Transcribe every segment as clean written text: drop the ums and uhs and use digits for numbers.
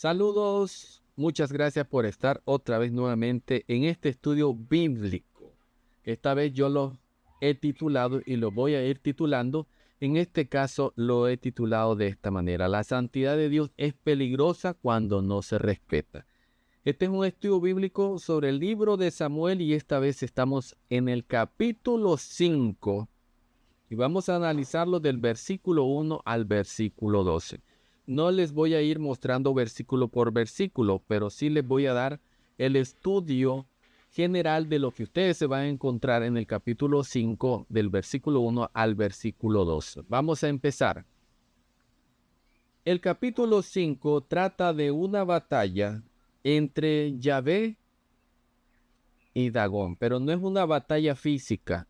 Saludos, muchas gracias por estar otra vez nuevamente en este estudio bíblico. Esta vez yo lo he titulado y lo voy a ir titulando. En este caso lo he titulado de esta manera: La santidad de Dios es peligrosa cuando no se respeta. Este es un estudio bíblico sobre el libro de Samuel y esta vez estamos en el capítulo 5 y vamos a analizarlo del versículo 1 al versículo 12. No les voy a ir mostrando versículo por versículo, pero sí les voy a dar el estudio general de lo que ustedes se van a encontrar en el capítulo 5 del versículo 1 al versículo 12. Vamos a empezar. El capítulo 5 trata de una batalla entre Yahvé y Dagón, pero no es una batalla física.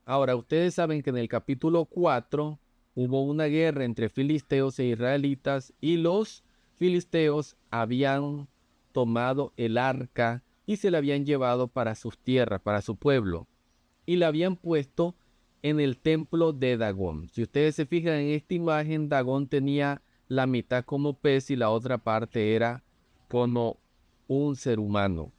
Ahora, ustedes saben que en el capítulo 4 hubo una guerra entre filisteos e israelitas y los filisteos habían tomado el arca y se la habían llevado para sus tierras, para su pueblo, y la habían puesto en el templo de Dagón. Si ustedes se fijan en esta imagen, Dagón tenía la mitad como pez y la otra parte era como un ser humano.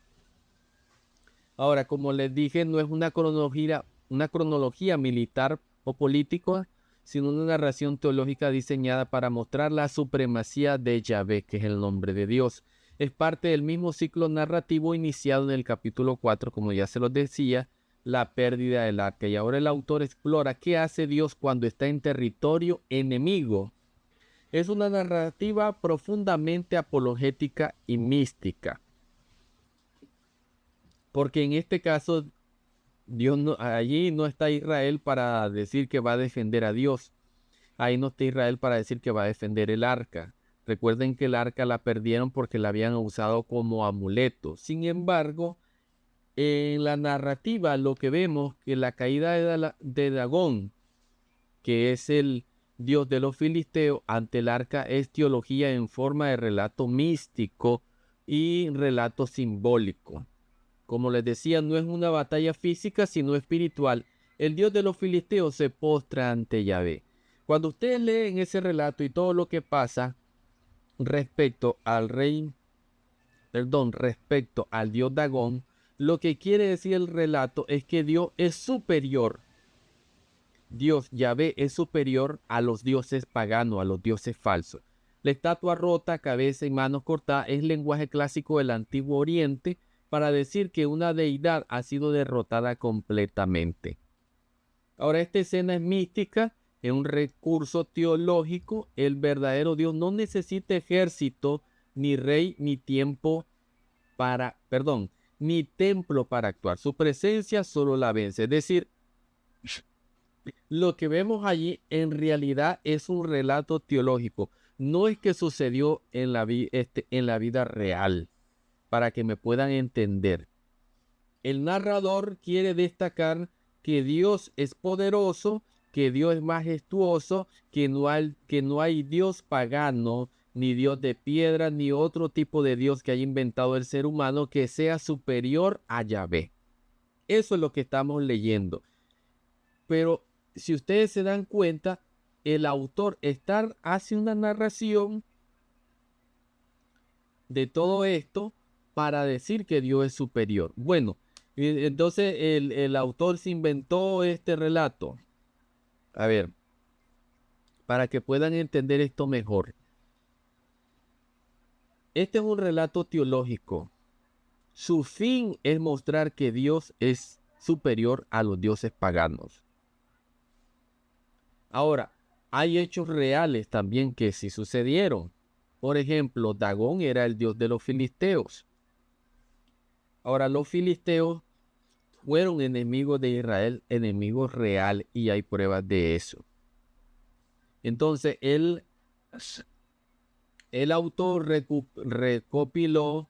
Ahora, como les dije, no es una cronología militar o política, sino una narración teológica diseñada para mostrar la supremacía de Yahvé, que es el nombre de Dios. Es parte del mismo ciclo narrativo iniciado en el capítulo 4, como ya se los decía, la pérdida del arca. Y ahora el autor explora qué hace Dios cuando está en territorio enemigo. Es una narrativa profundamente apologética y mística, porque en este caso Dios no, allí no está Israel para decir que va a defender a Dios. Ahí no está Israel para decir que va a defender el arca. Recuerden que el arca la perdieron porque la habían usado como amuleto. Sin embargo, en la narrativa lo que vemos que la caída de Dagón, que es el dios de los filisteos, ante el arca es teología en forma de relato místico y relato simbólico. Como les decía, no es una batalla física, sino espiritual. El dios de los filisteos se postra ante Yahvé. Cuando ustedes leen ese relato y todo lo que pasa respecto al respecto al dios Dagón, lo que quiere decir el relato es que Dios es superior. Dios, Yahvé, es superior a los dioses paganos, a los dioses falsos. La estatua rota, cabeza y manos cortadas es lenguaje clásico del Antiguo Oriente para decir que una deidad ha sido derrotada completamente. Ahora, esta escena es mística, es un recurso teológico. El verdadero Dios no necesita ejército, ni rey, ni ni templo para actuar. Su presencia solo la vence. Es decir, lo que vemos allí en realidad es un relato teológico. No es que sucedió en la vida real, para que me puedan entender. El narrador quiere destacar que Dios es poderoso, que Dios es majestuoso, que no hay Dios pagano, ni Dios de piedra, ni otro tipo de Dios que haya inventado el ser humano que sea superior a Yahvé. Eso es lo que estamos leyendo. Pero si ustedes se dan cuenta, el autor hace una narración de todo esto para decir que Dios es superior. Bueno, entonces el autor se inventó este relato. A ver, para que puedan entender esto mejor. Este es un relato teológico. Su fin es mostrar que Dios es superior a los dioses paganos. Ahora, hay hechos reales también que sí sucedieron. Por ejemplo, Dagón era el dios de los filisteos. Ahora, los filisteos fueron enemigos de Israel, enemigos real, y hay pruebas de eso. Entonces, el autor recopiló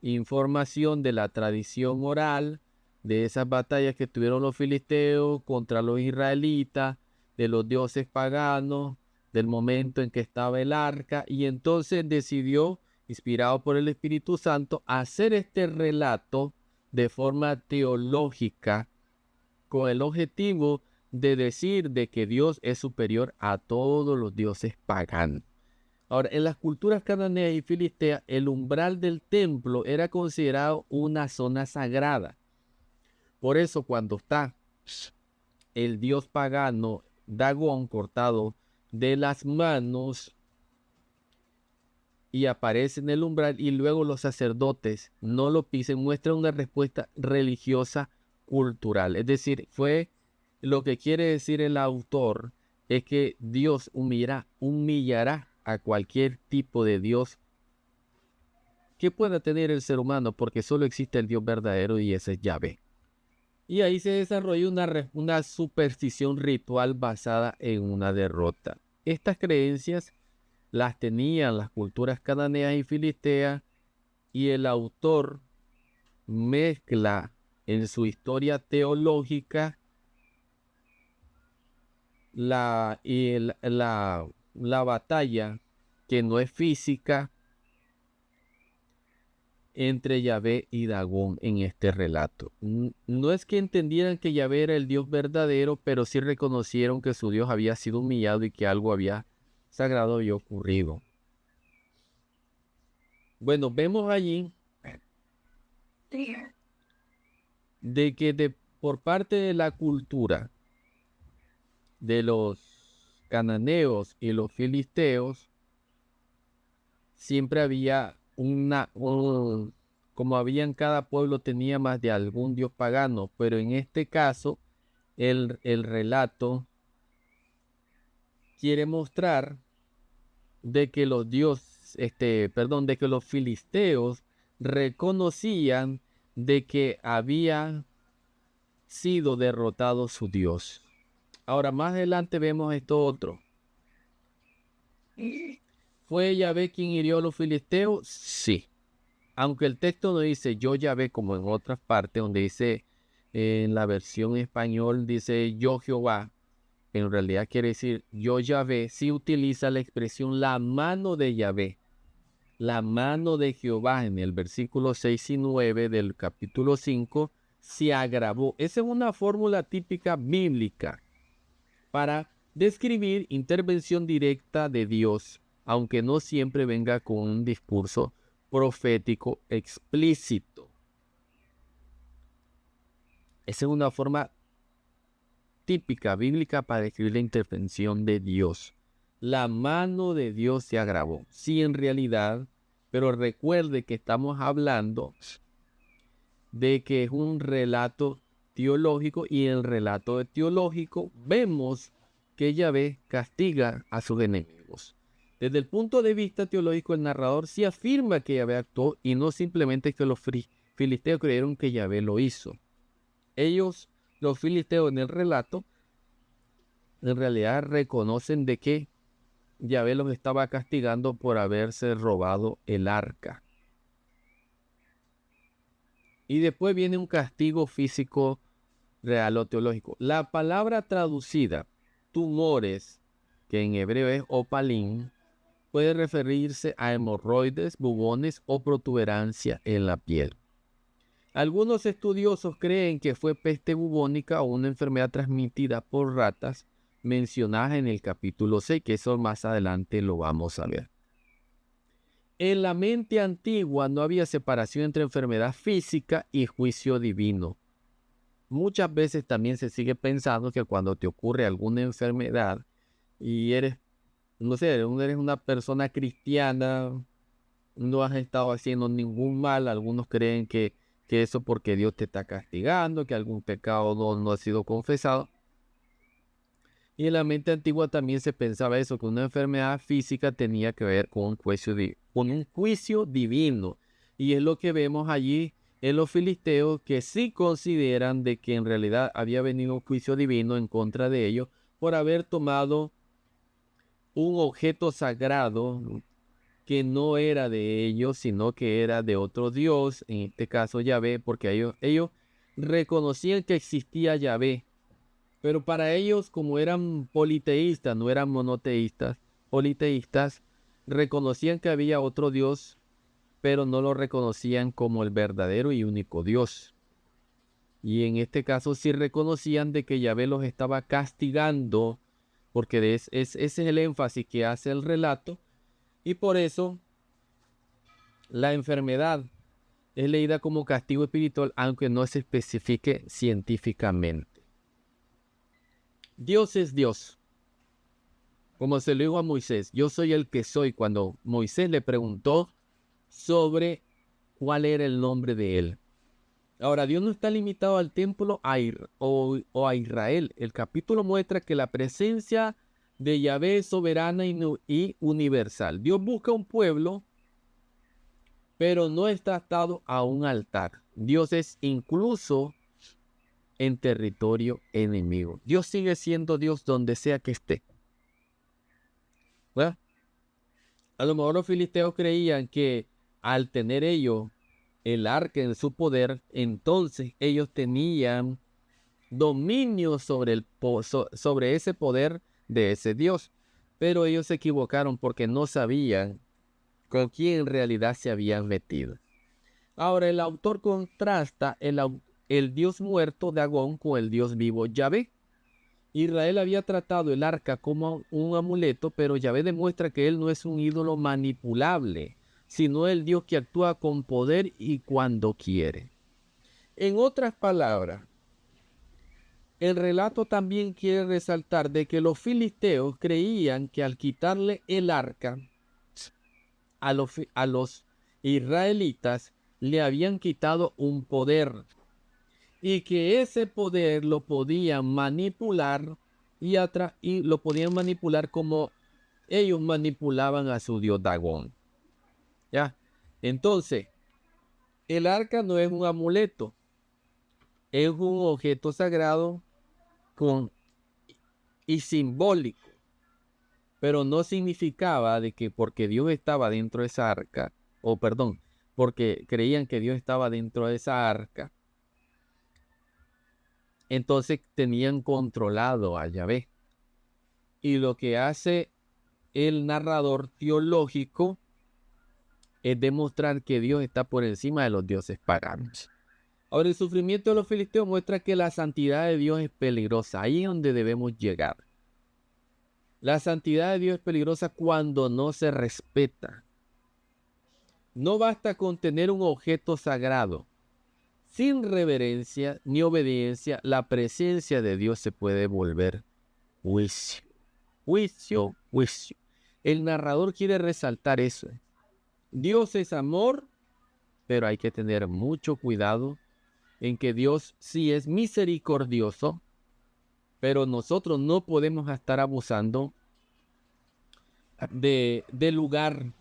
información de la tradición oral, de esas batallas que tuvieron los filisteos contra los israelitas, de los dioses paganos, del momento en que estaba el arca, y entonces decidió, inspirado por el Espíritu Santo, hacer este relato de forma teológica con el objetivo de decir de que Dios es superior a todos los dioses paganos. Ahora, en las culturas cananeas y filisteas, el umbral del templo era considerado una zona sagrada. Por eso, cuando está el dios pagano Dagón cortado de las manos y aparece en el umbral y luego los sacerdotes no lo pisen, muestra una respuesta religiosa cultural. Es decir, fue lo que quiere decir el autor es que Dios humillará a cualquier tipo de Dios que pueda tener el ser humano, porque solo existe el Dios verdadero y ese es Yahvé. Y ahí se desarrolla una superstición ritual basada en una derrota. Estas creencias las tenían las culturas cananeas y filisteas, y el autor mezcla en su historia teológica la batalla que no es física entre Yahvé y Dagón en este relato. No es que entendieran que Yahvé era el Dios verdadero, pero sí reconocieron que su Dios había sido humillado y que algo sagrado había ocurrido. Bueno, vemos allí de que por parte de la cultura de los cananeos y los filisteos, siempre había como había en cada pueblo tenía más de algún dios pagano, pero en este caso el relato quiere mostrar de que de que los filisteos reconocían de que había sido derrotado su Dios. Ahora, más adelante vemos esto otro. ¿Fue Yahvé quien hirió a los filisteos? Sí. Aunque el texto no dice yo Yahvé como en otras partes, donde dice en la versión español dice yo Jehová, en realidad quiere decir yo Yahvé, sí utiliza la expresión la mano de Yahvé. La mano de Jehová en el versículo 6 y 9 del capítulo 5 se agravó. Esa es una fórmula típica bíblica para describir intervención directa de Dios, aunque no siempre venga con un discurso profético explícito. Esa es una forma típica bíblica para describir la intervención de Dios. La mano de Dios se agravó. Sí, en realidad, pero recuerde que estamos hablando de que es un relato teológico, y en el relato teológico vemos que Yahvé castiga a sus enemigos. Desde el punto de vista teológico, el narrador sí afirma que Yahvé actuó y no simplemente que los filisteos creyeron que Yahvé lo hizo. Ellos, los filisteos en el relato, en realidad reconocen de que Yahvé los estaba castigando por haberse robado el arca. Y después viene un castigo físico real o teológico. La palabra traducida, tumores, que en hebreo es opalín, puede referirse a hemorroides, bubones o protuberancia en la piel. Algunos estudiosos creen que fue peste bubónica o una enfermedad transmitida por ratas mencionada en el capítulo 6, que eso más adelante lo vamos a ver. En la mente antigua no había separación entre enfermedad física y juicio divino. Muchas veces también se sigue pensando que cuando te ocurre alguna enfermedad y eres una persona cristiana, no has estado haciendo ningún mal, algunos creen que eso porque Dios te está castigando, que algún pecado no ha sido confesado. Y en la mente antigua también se pensaba eso, que una enfermedad física tenía que ver con un juicio divino. Y es lo que vemos allí en los filisteos, que sí consideran de que en realidad había venido un juicio divino en contra de ellos por haber tomado un objeto sagrado que no era de ellos, sino que era de otro Dios, en este caso Yahvé, porque ellos reconocían que existía Yahvé. Pero para ellos, como eran politeístas, no eran monoteístas, politeístas, reconocían que había otro Dios, pero no lo reconocían como el verdadero y único Dios. Y en este caso sí reconocían de que Yahvé los estaba castigando, porque ese es el énfasis que hace el relato, Y por eso la enfermedad es leída como castigo espiritual, aunque no se especifique científicamente. Dios es Dios. Como se lo dijo a Moisés, yo soy el que soy. Cuando Moisés le preguntó sobre cuál era el nombre de él. Ahora, Dios no está limitado al templo o a Israel. El capítulo muestra que la presencia de Yahvé es soberana y universal. Dios busca un pueblo, pero no está atado a un altar. Dios es incluso en territorio enemigo. Dios sigue siendo Dios donde sea que esté. ¿Verdad? A lo mejor los filisteos creían que al tener ellos el arca en su poder, entonces ellos tenían dominio sobre ese poder de ese Dios. Pero ellos se equivocaron porque no sabían con quién en realidad se habían metido. Ahora el autor contrasta el Dios muerto Dagón con el Dios vivo Yahvé. Israel había tratado el arca como un amuleto, pero Yahvé demuestra que él no es un ídolo manipulable, sino el Dios que actúa con poder y cuando quiere. En otras palabras, el relato también quiere resaltar de que los filisteos creían que al quitarle el arca a los israelitas le habían quitado un poder y que ese poder lo podían manipular y lo podían manipular como ellos manipulaban a su dios Dagón. ¿Ya? Entonces, el arca no es un amuleto, es un objeto sagrado y simbólico, pero no significaba de que porque Dios estaba dentro de esa arca, porque creían que Dios estaba dentro de esa arca, entonces tenían controlado a Yahvé. Y lo que hace el narrador teológico es demostrar que Dios está por encima de los dioses paganos. Ahora, el sufrimiento de los filisteos muestra que la santidad de Dios es peligrosa. Ahí es donde debemos llegar. La santidad de Dios es peligrosa cuando no se respeta. No basta con tener un objeto sagrado. Sin reverencia ni obediencia, la presencia de Dios se puede volver juicio. Juicio, juicio. El narrador quiere resaltar eso. Dios es amor, pero hay que tener mucho cuidado en que Dios sí es misericordioso, pero nosotros no podemos estar abusando del lugar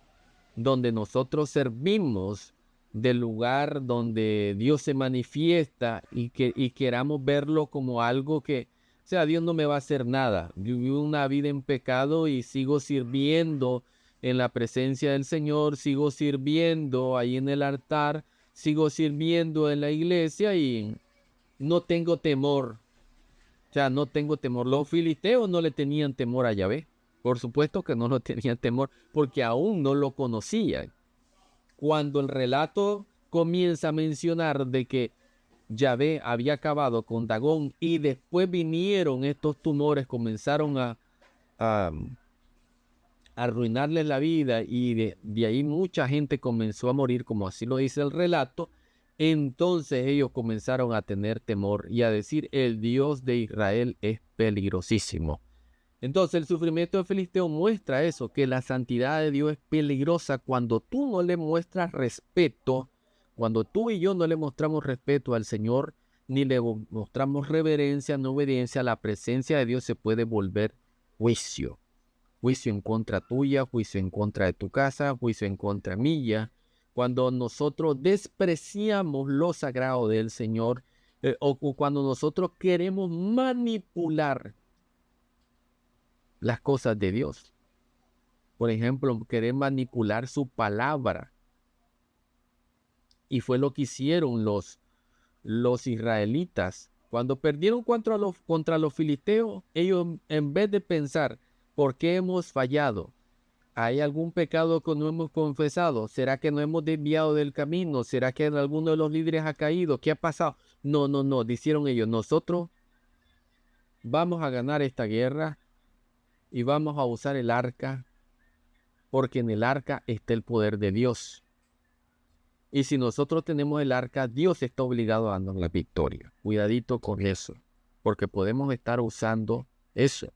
donde nosotros servimos, del lugar donde Dios se manifiesta y queramos verlo como algo que, o sea, Dios no me va a hacer nada. Yo vivo una vida en pecado y sigo sirviendo en la presencia del Señor, sigo sirviendo ahí en el altar, sigo sirviendo en la iglesia y no tengo temor. O sea, no tengo temor. Los filisteos no le tenían temor a Yahvé. Por supuesto que no lo tenían temor porque aún no lo conocían. Cuando el relato comienza a mencionar de que Yahvé había acabado con Dagón y después vinieron estos tumores, comenzaron a arruinarles la vida y de ahí mucha gente comenzó a morir, como así lo dice el relato, entonces ellos comenzaron a tener temor y a decir, el Dios de Israel es peligrosísimo. Entonces el sufrimiento de Filisteo muestra eso, que la santidad de Dios es peligrosa cuando tú no le muestras respeto, cuando tú y yo no le mostramos respeto al Señor, ni le mostramos reverencia, ni obediencia, la presencia de Dios se puede volver juicio. Juicio en contra tuya, juicio en contra de tu casa, juicio en contra mía. Cuando nosotros despreciamos lo sagrado del Señor, o cuando nosotros queremos manipular las cosas de Dios. Por ejemplo, querer manipular su palabra. Y fue lo que hicieron los israelitas. Cuando perdieron contra los filisteos, ellos en vez de pensar, ¿por qué hemos fallado? ¿Hay algún pecado que no hemos confesado? ¿Será que no hemos desviado del camino? ¿Será que alguno de los líderes ha caído? ¿Qué ha pasado? No, dijeron ellos, nosotros vamos a ganar esta guerra y vamos a usar el arca porque en el arca está el poder de Dios. Y si nosotros tenemos el arca, Dios está obligado a darnos la victoria. Cuidadito con eso, porque podemos estar usando eso,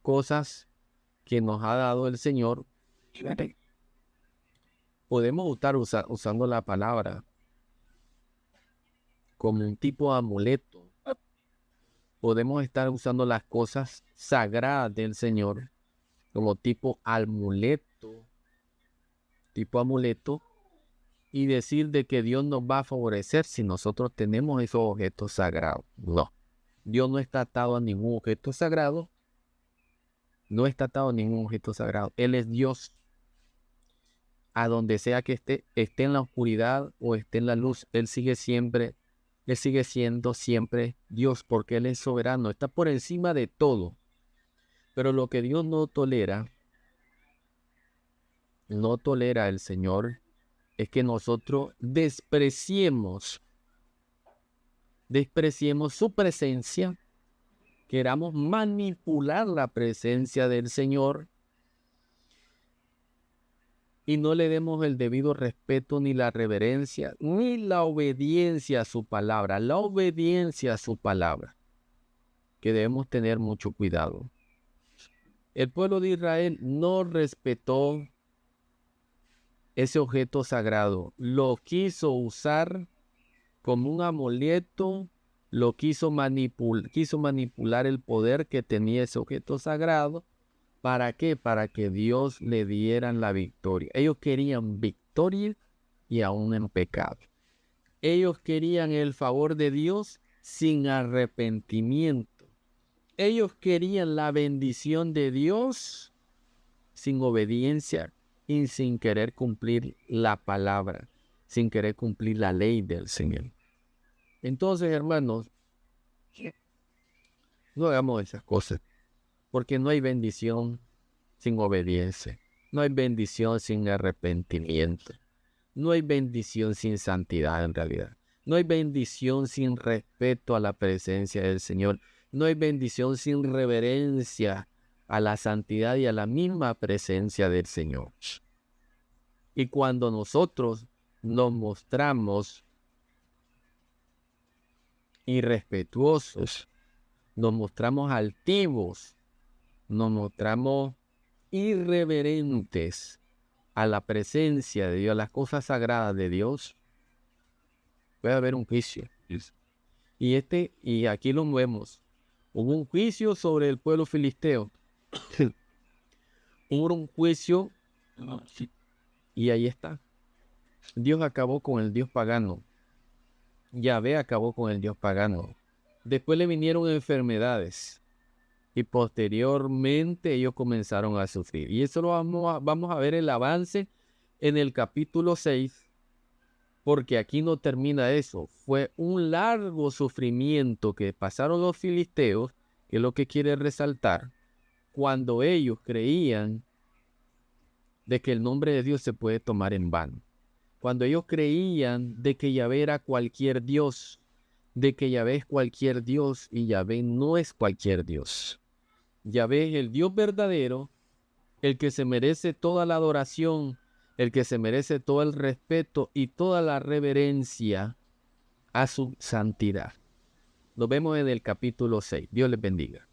cosas que nos ha dado el Señor. Podemos estar usando la palabra como un tipo de amuleto. Podemos estar usando las cosas sagradas del Señor como tipo amuleto, y decir de que Dios nos va a favorecer si nosotros tenemos esos objetos sagrados. No, Dios no está atado a ningún objeto sagrado. No está atado a ningún objeto sagrado. Él es Dios. A donde sea que esté en la oscuridad o esté en la luz, Él sigue siendo siempre Dios, porque Él es soberano, está por encima de todo. Pero lo que Dios no tolera el Señor, es que nosotros despreciemos su presencia, queramos manipular la presencia del Señor y no le demos el debido respeto, ni la reverencia, ni la obediencia a su palabra. La obediencia a su palabra, que debemos tener mucho cuidado. El pueblo de Israel no respetó ese objeto sagrado. Lo quiso usar como un amuleto, quiso manipular el poder que tenía ese objeto sagrado. ¿Para qué? Para que Dios le diera la victoria. Ellos querían victoria y aún en pecado. Ellos querían el favor de Dios sin arrepentimiento. Ellos querían la bendición de Dios sin obediencia y sin querer cumplir la palabra, sin querer cumplir la ley del Señor. Entonces, hermanos, no hagamos esas cosas. Porque no hay bendición sin obediencia. No hay bendición sin arrepentimiento. No hay bendición sin santidad en realidad. No hay bendición sin respeto a la presencia del Señor. No hay bendición sin reverencia a la santidad y a la misma presencia del Señor. Y cuando nosotros nos mostramos irrespetuosos, nos mostramos altivos, nos mostramos irreverentes a la presencia de Dios, a las cosas sagradas de Dios, puede haber un juicio. Y aquí lo vemos. Hubo un juicio sobre el pueblo filisteo. Hubo un juicio y ahí está. Dios acabó con el dios pagano. Yahvé acabó con el dios pagano. Después le vinieron enfermedades. Y posteriormente ellos comenzaron a sufrir. Y eso lo vamos a ver el avance en el capítulo 6. Porque aquí no termina eso. Fue un largo sufrimiento que pasaron los filisteos, que es lo que quiere resaltar, cuando ellos creían de que el nombre de Dios se puede tomar en vano. Cuando ellos creían de que Yahvé era cualquier Dios, de que Yahvé es cualquier Dios, y Yahvé no es cualquier Dios. Yahvé es el Dios verdadero, el que se merece toda la adoración, el que se merece todo el respeto y toda la reverencia a su santidad. Nos vemos en el capítulo 6. Dios les bendiga.